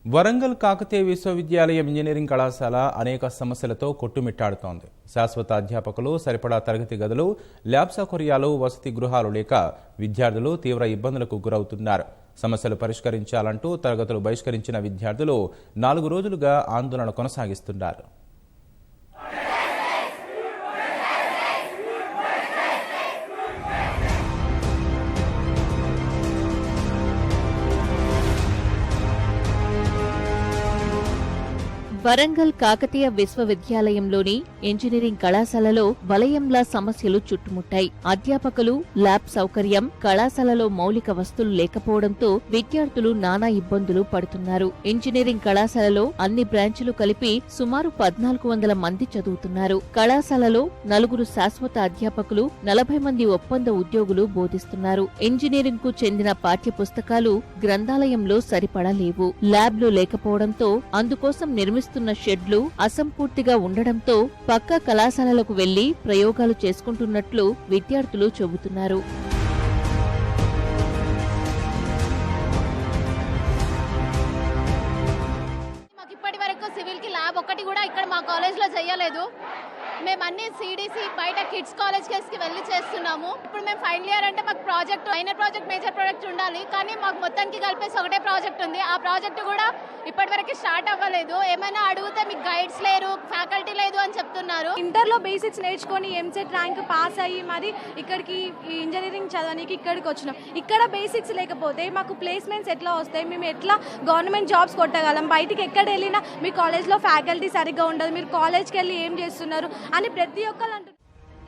వరంగల్ కాకతీయ విశ్వవిద్యాలయం ఇంజనీరింగ్ కళాశాల అనేక సమస్యలతో కొట్టుమిట్టాడుతోంది. శాశ్వత అధ్యాపకులు, సరిపడా తరగతి గదులు, ల్యాబ్ సౌకర్యాలు, వసతి గృహాలు లేక విద్యార్థులు తీవ్ర ఇబ్బందులకు గురవుతున్నారు. సమస్యలు పరిష్కరించాలంటూ తరగతులు బహిష్కరించిన విద్యార్థులు 4 రోజులుగా ఆందోళన కొనసాగిస్తున్నారు. వరంగల్ కాకతీయ విశ్వవిద్యాలయంలోని ఇంజనీరింగ్ కళాశాలలో వలయంలా సమస్యలు చుట్టుముట్టాయి. అధ్యాపకులు, ల్యాబ్ సౌకర్యం, కళాశాలలో మౌలిక వస్తువులు లేకపోవడంతో విద్యార్థులు నానా ఇబ్బందులు పడుతున్నారు. ఇంజనీరింగ్ కళాశాలలో అన్ని బ్రాంచులు కలిపి సుమారు 1400 మంది చదువుతున్నారు. కళాశాలలో 4 శాశ్వత అధ్యాపకులు, 40 మంది ఒప్పంద ఉద్యోగులు బోధిస్తున్నారు. ఇంజనీరింగ్ కు చెందిన పాఠ్య పుస్తకాలు గ్రంథాలయంలో సరిపడా లేవు. ల్యాబ్లు లేకపోవడంతో అందుకోసం నిర్మిస్తున్న షెడ్లు అసంపూర్తిగా ఉండడంతో పక్క కళాశాలలకు వెళ్లి ప్రయోగాలు చేసుకుంటున్నట్లు విద్యార్థులు చెబుతున్నారు. ఇప్పటి వరకు సివిల్ కి ల్యాబ్ ఒకటి కూడా ఇక్కడ మా కాలేజ్ లో చేయలేదు. మేము అన్ని సిడిసి బయట కిడ్స్ కాలేజ్ కి వెళ్ళి చేస్తున్నాము. ఇప్పుడు మేము ఫైనల్ ఇయర్ అంటే మాకు project, minor project, major project ఉండాలి. కానీ మాకు మొత్తానికి కలిపేసి ఒకటే ప్రాజెక్ట్ ఉంది. ఆ ప్రాజెక్ట్ కూడా ఇప్పటి వరకు స్టార్ట్ అవ్వలేదు. ఏమైనా అడిగితే మీకు గైడ్స్ లేరు, ఫ్యాకల్టీ లేదు అని చెప్తున్నారు. ఇంటర్లో బేసిక్స్ నేర్చుకొని ఎంసెట్ ర్యాంక్ పాస్ అయ్యి మరి ఇక్కడికి ఇంజనీరింగ్ చదవడానికి ఇక్కడికి వచ్చినాం. ఇక్కడ బేసిక్స్ లేకపోతే మాకు ప్లేస్మెంట్స్ ఎట్లా వస్తాయి? మేము ఎట్లా గవర్నమెంట్ జాబ్స్ కొట్టగలం? బయటికి ఎక్కడ వెళ్ళినా మీ కాలేజ్లో ఫ్యాకల్టీ సరిగ్గా ఉండదు, మీరు కాలేజ్కి వెళ్ళి ఏం చేస్తున్నారు అని ప్రతి ఒక్కరు అంటున్నారు.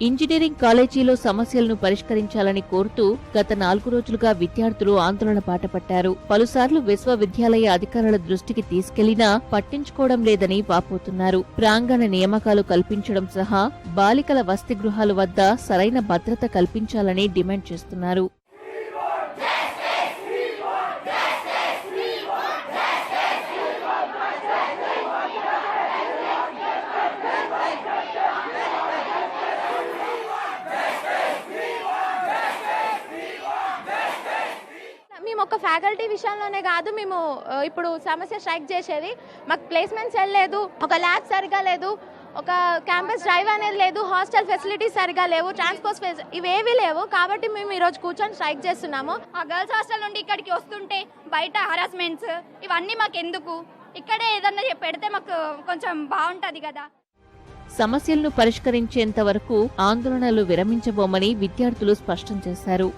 ఇంజనీరింగ్ కాలేజీలో సమస్యలను పరిష్కరించాలని కోరుతూ గత 4 రోజులుగా విద్యార్థులు ఆందోళన బాటపట్టారు. పలుసార్లు విశ్వవిద్యాలయ అధికారుల దృష్టికి తీసుకెళ్లినా పట్టించుకోవడం లేదని వాపోతున్నారు. ప్రాంగణ నియామకాలు కల్పించడం సహా బాలికల వసతి గృహాల వద్ద సరైన భద్రత కల్పించాలని డిమాండ్ చేస్తున్నారు. మేము ఒక ఫ్యాకల్టీ విషయంలోనే కాదు, మేము ఇప్పుడు సమస్య స్ట్రైక్ చేసేది మాకు ప్లేస్మెంట్స్ వెళ్ళలేదు, ఒక ల్యాబ్ సరిగా లేదు, ఒక క్యాంపస్ డ్రైవ్ అనేది లేదు, హాస్టల్ ఫెసిలిటీస్ సరిగా లేవు, ట్రాన్స్పోర్ట్ ఇవేవీ లేవు. కాబట్టి మేము ఈరోజు కూర్చొని స్ట్రైక్ చేస్తున్నాము. ఆ గర్ల్స్ హాస్టల్ నుండి ఇక్కడికి వస్తుంటే బయట హరాస్మెంట్స్ ఇవన్నీ మాకు ఎందుకు? ఇక్కడే ఏదన్నా పెడితే మాకు కొంచెం బాగుంటుంది కదా. సమస్యలను పరిష్కరించేంత వరకు ఆందోళనలు విరమించబోమని విద్యార్థులు స్పష్టం చేశారు.